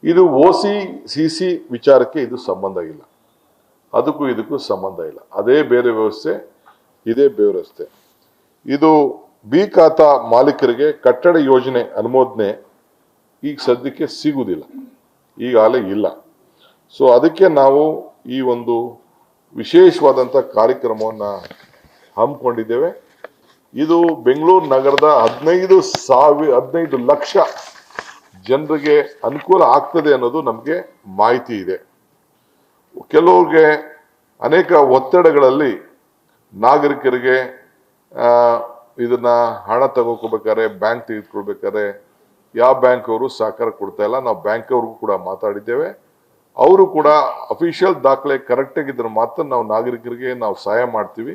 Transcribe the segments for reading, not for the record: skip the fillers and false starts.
ಇದು OC CC ವಿಚಾರಕ್ಕೆ ಇದು ಸಂಬಂಧ ಇಲ್ಲ, ಅದಕ್ಕೂ ಇದಕ್ಕೂ ಸಂಬಂಧ ಇಲ್ಲ. ಅದೇ ಬೇರೆ ವ್ಯವಸ್ಥೆ, ಇದೇ ಬೇರೆ ವ್ಯವಸ್ಥೆ. ಇದು ಬಿ ಖಾತಾ ಮಾಲೀಕರಿಗೆ ಕಟ್ಟಡ ಯೋಜನೆ ಅನುಮೋದನೆ ಈಗ ಸದ್ಯಕ್ಕೆ ಸಿಗುವುದಿಲ್ಲ, ಈಗಾಗಲೇ ಇಲ್ಲ. ಸೊ ಅದಕ್ಕೆ ನಾವು ಈ ಒಂದು ವಿಶೇಷವಾದಂಥ ಕಾರ್ಯಕ್ರಮವನ್ನು ಹಮ್ಮಿಕೊಂಡಿದ್ದೇವೆ. ಇದು ಬೆಂಗಳೂರು ನಗರದ 15 ಲಕ್ಷ ಜನರಿಗೆ ಅನುಕೂಲ ಆಗ್ತದೆ ಅನ್ನೋದು ನಮಗೆ ಮಾಹಿತಿ ಇದೆ. ಕೆಲವ್ರಿಗೆ ಅನೇಕ ಒತ್ತಡಗಳಲ್ಲಿ ನಾಗರಿಕರಿಗೆ ಇದನ್ನ ಹಣ ತಗೋಕೋಬೇಕಾದ್ರೆ, ಬ್ಯಾಂಕ್ ತೆಗೆದುಕೊಳ್ಬೇಕಾದ್ರೆ ಯಾವ ಬ್ಯಾಂಕ್ ಅವರು ಸಹಕಾರ ಕೊಡ್ತಾ ಇಲ್ಲ. ನಾವು ಬ್ಯಾಂಕ್ ಅವ್ರಿಗೂ ಕೂಡ ಮಾತಾಡಿದ್ದೇವೆ. ಅವರು ಕೂಡ ಅಫಿಷಿಯಲ್ ದಾಖಲೆ ಕರೆಕ್ಟ್ ಆಗಿದ್ರೆ ಮಾತ್ರ ನಾವು ನಾಗರಿಕರಿಗೆ ನಾವು ಸಹಾಯ ಮಾಡ್ತೀವಿ,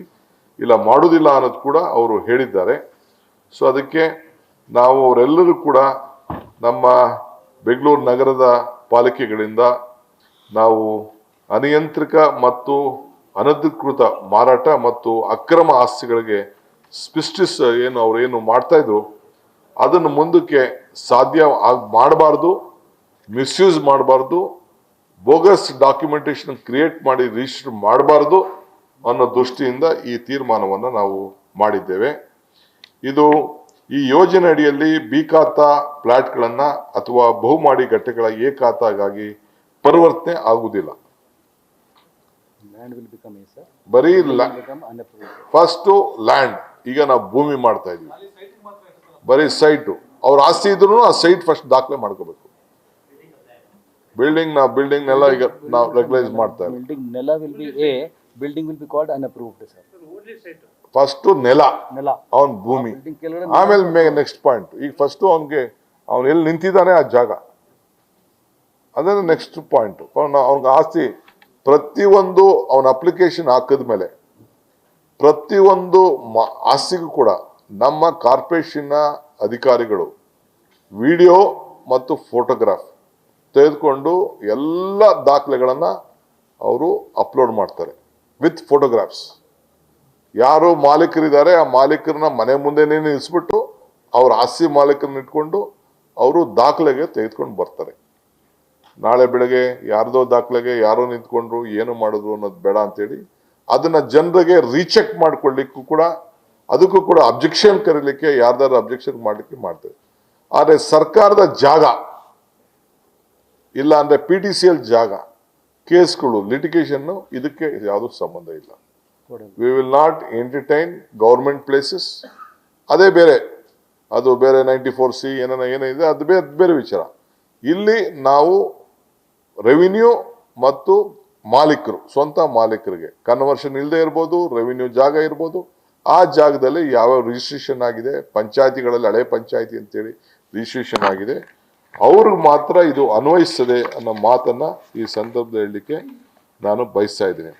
ಇಲ್ಲ ಮಾಡುವುದಿಲ್ಲ ಅನ್ನೋದು ಕೂಡ ಅವರು ಹೇಳಿದ್ದಾರೆ. ಸೊ ಅದಕ್ಕೆ ನಾವು ಅವರೆಲ್ಲರೂ ಕೂಡ ನಮ್ಮ ಬೆಂಗಳೂರು ನಗರದ ಪಾಲಿಕೆಗಳಿಂದ ನಾವು ಅನಿಯಂತ್ರಿತ ಮತ್ತು ಅನಧಿಕೃತ ಮಾರಾಟ ಮತ್ತು ಅಕ್ರಮ ಆಸ್ತಿಗಳಿಗೆ ಸ್ಪಿಸ್ಟಿಸ್ ಏನು ಮಾಡ್ತಾ ಇದ್ರು ಅದನ್ನು ಮುಂದಕ್ಕೆ ಸಾಧ್ಯ ಮಾಡಬಾರ್ದು, ಮಿಸ್ಯೂಸ್ ಮಾಡಬಾರ್ದು, ಬೋಗಸ್ ಡಾಕ್ಯುಮೆಂಟೇಶನ್ ಕ್ರಿಯೇಟ್ ಮಾಡಿ ರಿಜಿಸ್ಟರ್ ಮಾಡಬಾರ್ದು ಅನ್ನೋ ದೃಷ್ಟಿಯಿಂದ ಈ ತೀರ್ಮಾನವನ್ನು ನಾವು ಮಾಡಿದ್ದೇವೆ. ಇದು ಈ ಯೋಜನೆ ಅಡಿಯಲ್ಲಿ ಬಿ ಖಾತಾ ಫ್ಲಾಟ್ಗಳನ್ನ ಅಥವಾ ಬಹುಮಹಡಿ ಘಟ್ಟಗಳ ಎ ಖಾತಾಗಾಗಿ ಪರಿವರ್ತನೆ ಆಗುವುದಿಲ್ಲ. ಬರೀ ಫಸ್ಟ್ ಲ್ಯಾಂಡ್, ಈಗ ನಾವು ಭೂಮಿ ಮಾಡ್ತಾ ಇದೀವಿ, ಬರೀ ಸೈಟು ಅವ್ರ ಆಸ್ತಿ ಇದ್ರು ಆ ಸೈಟ್ ಫಸ್ಟ್ ದಾಖಲೆ ಮಾಡ್ಕೋಬೇಕು. ಬಿಲ್ಡಿಂಗ್ ನೆಲ ಈಗ ನಾವು ರೆಗ್ಯುಲೈಸ್ ಮಾಡ್ತಾ ಇದ್ದೀವಿ. ಬಿಲ್ಡಿಂಗ್ ನೆಲ will be a, building will be called unapproved sir. First ನೆಲ ಅವನ್ ಭೂಮಿ, ಆಮೇಲೆ ನೆಕ್ಸ್ಟ್ ಪಾಯಿಂಟ್. ಈಗ ಫಸ್ಟ್ ಅವನ್ಗೆ ಅವ್ನು ಎಲ್ಲಿ ನಿಂತಿದ್ದಾನೆ ಆ ಜಾಗ, ಅದನ್ನ ನೆಕ್ಸ್ಟ್ ಪಾಯಿಂಟ್. ಅವ್ನಿಗೆ ಆಸ್ತಿ ಪ್ರತಿಯೊಂದು ಅವನ ಅಪ್ಲಿಕೇಶನ್ ಹಾಕಿದ್ಮೇಲೆ ಪ್ರತಿಯೊಂದು ಆಸ್ತಿಗೂ ಕೂಡ ನಮ್ಮ ಕಾರ್ಪೊರೇಷನ್ನ ಅಧಿಕಾರಿಗಳು ವಿಡಿಯೋ ಮತ್ತು ಫೋಟೋಗ್ರಾಫ್ ತೆಗೆದುಕೊಂಡು ಎಲ್ಲ ದಾಖಲೆಗಳನ್ನು ಅವರು ಅಪ್ಲೋಡ್ ಮಾಡ್ತಾರೆ ವಿತ್ ಫೋಟೋಗ್ರಾಫ್ಸ್. ಯಾರು ಮಾಲೀಕರಿದ್ದಾರೆ ಆ ಮಾಲೀಕರನ್ನ ಮನೆ ಮುಂದೆನೇ ನಿಲ್ಲಿಸ್ಬಿಟ್ಟು ಅವ್ರ ಆಸ್ತಿ ಮಾಲೀಕರನ್ನ ಇಟ್ಕೊಂಡು ಅವರು ದಾಖಲೆಗೆ ತೆಗೆದುಕೊಂಡು ಬರ್ತಾರೆ. ನಾಳೆ ಬೆಳಗ್ಗೆ ಯಾರ್ದೋ ದಾಖಲೆಗೆ ಯಾರೋ ನಿಂತ್ಕೊಂಡ್ರು ಏನು ಮಾಡಿದ್ರು ಅನ್ನೋದು ಬೇಡ ಅಂತೇಳಿ ಅದನ್ನ ಜನರಿಗೆ ರೀಚೆಕ್ ಮಾಡ್ಕೊಳ್ಳಿಕ್ಕೂ ಕೂಡ, ಅದಕ್ಕೂ ಕೂಡ ಅಬ್ಜೆಕ್ಷನ್ ಕರೀಲಿಕ್ಕೆ, ಯಾರ್ದಾರು ಅಬ್ಜೆಕ್ಷನ್ ಮಾಡ್ಲಿಕ್ಕೆ ಮಾಡ್ತೇವೆ. ಆದರೆ ಸರ್ಕಾರದ ಜಾಗ ಇಲ್ಲ ಅಂದ್ರೆ PTCL ಜಾಗ, ಕೇಸ್ಗಳು, ಲಿಟಿಗೇಷನ್, ಇದಕ್ಕೆ ಯಾವುದೂ ಸಂಬಂಧ ಇಲ್ಲ. We will not entertain government places. ಅದೇ ಬೇರೆ, ಅದು ಬೇರೆ 94C ಏನಿದೆ ಅದು ಬೇರೆ ವಿಚಾರ. ಇಲ್ಲಿ ನಾವು ರೆವಿನ್ಯೂ ಮತ್ತು ಮಾಲೀಕರು, ಸ್ವಂತ ಮಾಲೀಕರಿಗೆ ಕನ್ವರ್ಷನ್ ಇಲ್ಲದೆ ಇರ್ಬೋದು, ರೆವಿನ್ಯೂ ಜಾಗ ಇರ್ಬೋದು, ಆ ಜಾಗದಲ್ಲಿ ಯಾವ ರಿಜಿಸ್ಟ್ರೇಷನ್ ಆಗಿದೆ, ಪಂಚಾಯತಿಗಳಲ್ಲಿ ಹಳೆ ಪಂಚಾಯತಿ ಅಂತೇಳಿ ರಿಜಿಸ್ಟ್ರೇಷನ್ ಆಗಿದೆ, ಅವ್ರಿಗೆ ಮಾತ್ರ ಇದು ಅನ್ವಯಿಸ್ತದೆ ಅನ್ನೋ ಮಾತನ್ನ ಈ ಸಂದರ್ಭದಲ್ಲಿ ಹೇಳಲಿಕ್ಕೆ ನಾನು ಬಯಸ್ತಾ ಇದ್ದೀನಿ.